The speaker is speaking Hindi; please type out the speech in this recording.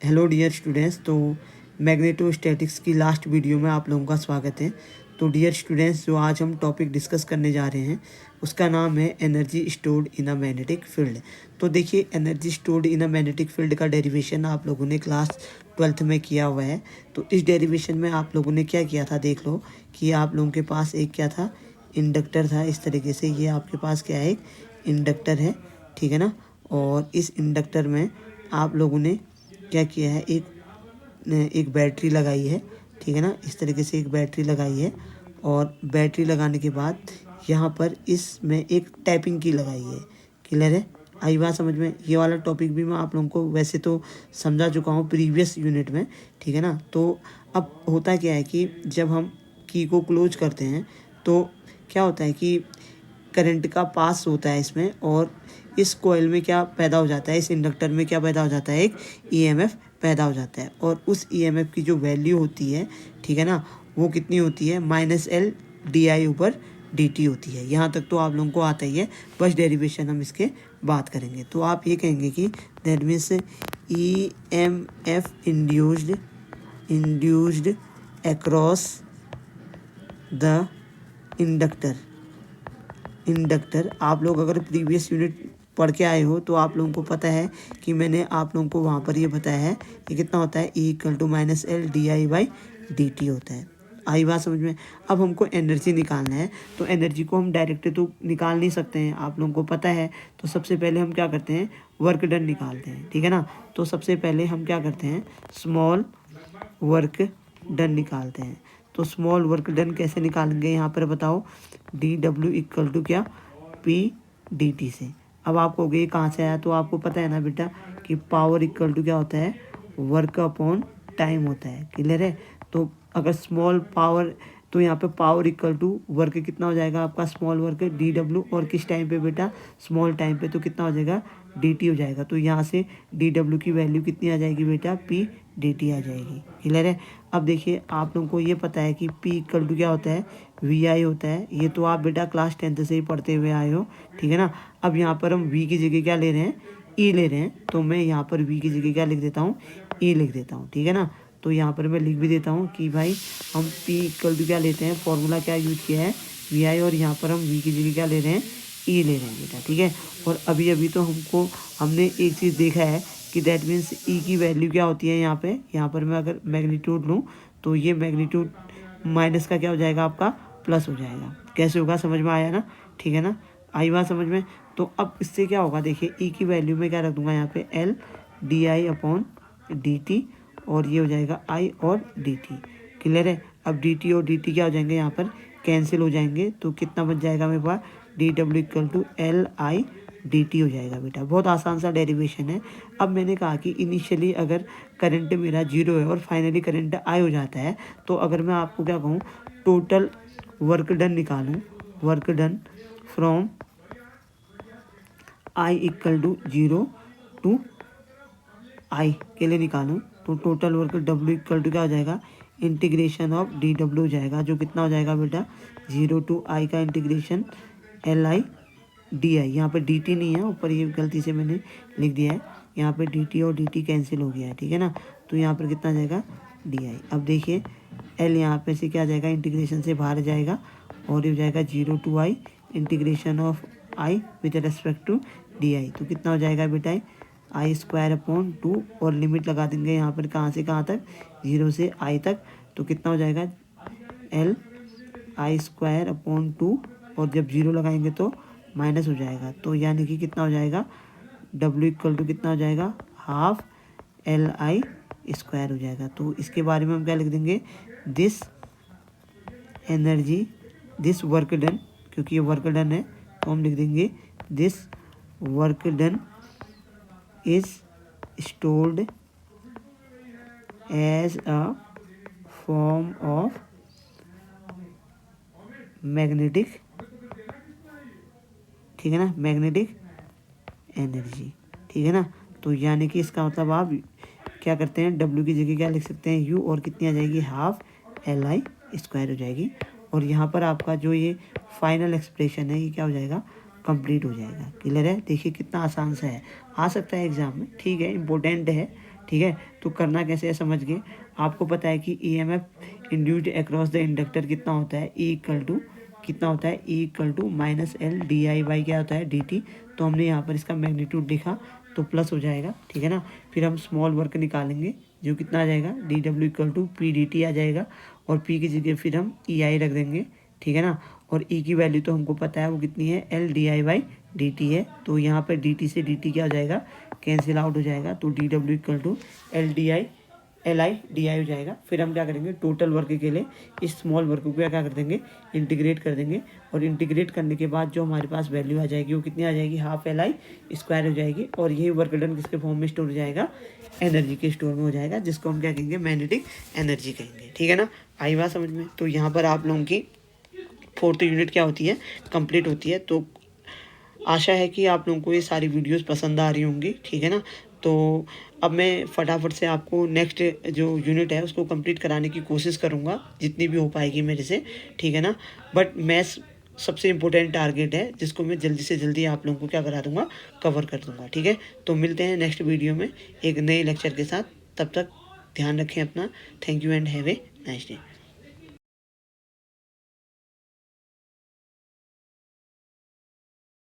Hello dear students. तो मैग्नेटोस्टैटिक्स की लास्ट वीडियो में आप लोगों का स्वागत है। तो डियर स्टूडेंट्स, जो आज हम टॉपिक डिस्कस करने जा रहे हैं उसका नाम है energy stored in a magnetic field. तो देखिए, energy stored in a magnetic field का डेरिवेशन आप लोगों ने क्लास 12th में किया हुआ है। तो इस डेरिवेशन में आप लोगों ने क्या किया था, देख लो कि आप लोगों के पास एक क्या था, इंडक्टर था। इस तरीके से ये आपके पास क्या है, एक इंडक्टर है, ठीक है ना। और इस इंडक्टर में आप लोगों ने क्या किया है, एक बैटरी लगाई है, ठीक है ना। इस तरीके से एक बैटरी लगाई है और बैटरी लगाने के बाद यहाँ पर इसमें एक टैपिंग की लगाई है। क्लियर है, आई बात समझ में। ये वाला टॉपिक भी मैं आप लोगों को वैसे तो समझा चुका हूँ प्रीवियस यूनिट में, ठीक है ना। तो अब होता क्या है कि जब हम की को क्लोज करते हैं तो क्या होता है कि करंट का पास होता है इसमें, और इस कॉइल में क्या पैदा हो जाता है, इस इंडक्टर में क्या पैदा हो जाता है, एक ईएमएफ पैदा हो जाता है। और उस ईएमएफ की जो वैल्यू होती है, ठीक है ना, वो कितनी होती है, -L di/dt होती है। यहाँ तक तो आप लोगों को आता ही है, बस डेरिवेशन हम इसके बात करेंगे। तो आप ये कहेंगे कि that means EMF induced across the inductor. आप लोग अगर प्रीवियस यूनिट पढ़ के आए हो तो आप लोगों को पता है कि मैंने आप लोगों को वहाँ पर ये बताया है कि कितना होता है, E=-L di/dt होता है। आई बात समझ में। अब हमको एनर्जी निकालना है, तो एनर्जी को हम डायरेक्ट तो निकाल नहीं सकते हैं, आप लोगों को पता है। तो सबसे पहले हम क्या करते हैं, वर्क डन निकालते हैं, ठीक है ना। तो सबसे पहले हम क्या करते हैं, स्मॉल वर्क डन निकालते हैं। तो स्मॉल वर्क डन कैसे निकालेंगे, यहाँ पर बताओ, dW क्या, P/dt से। अब आप कहोगे ये कहाँ से आया, तो आपको पता है ना बेटा कि पावर क्या होता है, वर्क अपॉन टाइम होता है। क्लियर है। तो अगर स्मॉल पावर, तो यहाँ पे पावर वर्क कितना हो जाएगा आपका, स्मॉल वर्क dW, और किस टाइम पे बेटा, स्मॉल टाइम पे, तो कितना हो जाएगा, dt हो जाएगा। तो यहाँ से dW की वैल्यू कितनी आ जाएगी बेटा, P/dt आ जाएगी। क्लियर है। अब देखिए, आप लोगों को ये पता है कि P क्या होता है, VI होता है। ये तो आप बेटा क्लास 10th से ही पढ़ते हुए आए हो, ठीक है ना। अब यहाँ पर हम V की जगह क्या ले रहे हैं, E ले रहे हैं। तो मैं यहाँ पर V की जगह क्या लिख देता हूँ, E लिख देता हूँ, ठीक है ना। तो यहाँ पर मैं लिख भी देता हूँ कि भाई हम P क्या लेते हैं, फॉर्मूला क्या यूज किया है, VI, और यहाँ पर हम V की जगह क्या ले रहे हैं, E ले रहे हैं बेटा, ठीक है। और अभी तो हमने एक चीज़ देखा है कि दैट मीन्स E की वैल्यू क्या होती है, यहाँ पर मैं अगर मैग्नीट्यूड लूँ तो ये मैग्नीट्यूड माइनस का क्या हो जाएगा, आपका प्लस हो जाएगा। कैसे होगा, समझ में आया ना, ठीक है ना, आई बात समझ में। तो अब इससे क्या होगा, देखिए E की वैल्यू में क्या रख दूंगा, यहाँ पे L di/dt, और ये हो जाएगा I और dt। क्लियर है। अब dt और dt क्या हो जाएंगे, यहाँ पर कैंसिल हो जाएंगे। तो कितना बच जाएगा मेरे पास, dW=Li/dt हो जाएगा बेटा। बहुत आसान सा डेरिवेशन है। अब मैंने कहा कि इनिशियली अगर करंट मेरा 0 है और फाइनली करंट I हो जाता है, तो अगर मैं आपको क्या कहूँ, टोटल वर्क डन निकालूँ, work done from I=0 to I के लिए निकालूँ, तो टोटल वर्क W क्या हो जाएगा, इंटीग्रेशन ऑफ dW हो जाएगा, जो कितना हो जाएगा बेटा, 0 टू I का इंटीग्रेशन Li/di। यहाँ पर dt नहीं है, ऊपर ये गलती से मैंने लिख दिया है, यहाँ पे dt और dt कैंसिल हो गया है, ठीक है ना। तो यहाँ पर कितना जाएगा, di। अब देखिए L यहाँ पे से क्या जाएगा, इंटीग्रेशन से बाहर जाएगा, और ये हो जाएगा 0 to I integration of I with respect to di। तो कितना हो जाएगा बेटा, I²/2, और लिमिट लगा देंगे यहाँ पर कहाँ से कहाँ तक, 0 से I तक। तो कितना हो जाएगा, L I²/2, और जब 0 लगाएंगे तो माइनस हो जाएगा। तो यानी कि कितना हो जाएगा, W कितना हो जाएगा, हाफ Li² हो जाएगा। तो इसके बारे में हम क्या लिख देंगे, this energy, this work done, क्योंकि ये वर्क डन है तो हम लिख देंगे this work done is stored as a form of magnetic, ठीक है ना, मैग्नेटिक एनर्जी, ठीक है ना। तो यानी कि इसका मतलब आप क्या करते हैं, W की जगह क्या लिख सकते हैं, U, और कितनी आ जाएगी, हाफ Li² हो जाएगी। और यहाँ पर आपका जो ये फाइनल एक्सप्रेशन है, ये क्या हो जाएगा, कंप्लीट हो जाएगा। क्लियर है। देखिए कितना आसान सा है, आ सकता है एग्जाम में, ठीक है, इम्पोर्टेंट है, ठीक है। तो करना कैसे है समझ गए। आपको पता है कि EMF induced across the inductor कितना होता है, E इक्वल टू कितना होता है, E equal to minus L D I by क्या होता है dt। तो हमने यहाँ पर इसका मैग्नीट्यूड लिखा तो प्लस हो जाएगा, ठीक है ना। फिर हम स्मॉल वर्क निकालेंगे जो कितना आ जाएगा, D W equal to P D T आ जाएगा, और पी की जगह फिर हम ई आई रख देंगे, ठीक है ना। और ई की वैल्यू तो हमको पता है वो कितनी है, L D I by D T है। तो यहाँ पर डी टी से डी टी क्या हो जाएगा, कैंसिल आउट हो जाएगा। तो D W equal to L D I L I D I हो जाएगा। फिर हम क्या करेंगे, टोटल वर्क के लिए इस स्मॉल वर्क को क्या कर देंगे, इंटीग्रेट कर देंगे। और इंटीग्रेट करने के बाद जो हमारे पास वैल्यू आ जाएगी वो कितनी आ जाएगी, हाफ एल आई स्क्वायर हो जाएगी। और यही वर्क डन किसके फॉर्म में स्टोर हो जाएगा, एनर्जी के स्टोर में हो जाएगा, जिसको हम क्या कहेंगे, मैग्नेटिक एनर्जी कहेंगे, ठीक है ना। आई बात समझ में। तो यहाँ पर आप लोगों की 4th यूनिट क्या होती है, कंप्लीट होती है। तो आशा है कि आप लोगों को ये सारी वीडियोस पसंद आ रही होंगी, ठीक है ना। तो अब मैं फटाफट से आपको नेक्स्ट जो यूनिट है उसको कंप्लीट कराने की कोशिश करूँगा जितनी भी हो पाएगी मेरे से, ठीक है ना। बट मैथ्स सबसे इम्पोर्टेंट टारगेट है जिसको मैं जल्दी से जल्दी आप लोगों को क्या करा दूँगा, कवर कर दूँगा, ठीक है। तो मिलते हैं नेक्स्ट वीडियो में एक नए लेक्चर के साथ। तब तक ध्यान रखें अपना। Thank you and have a nice day.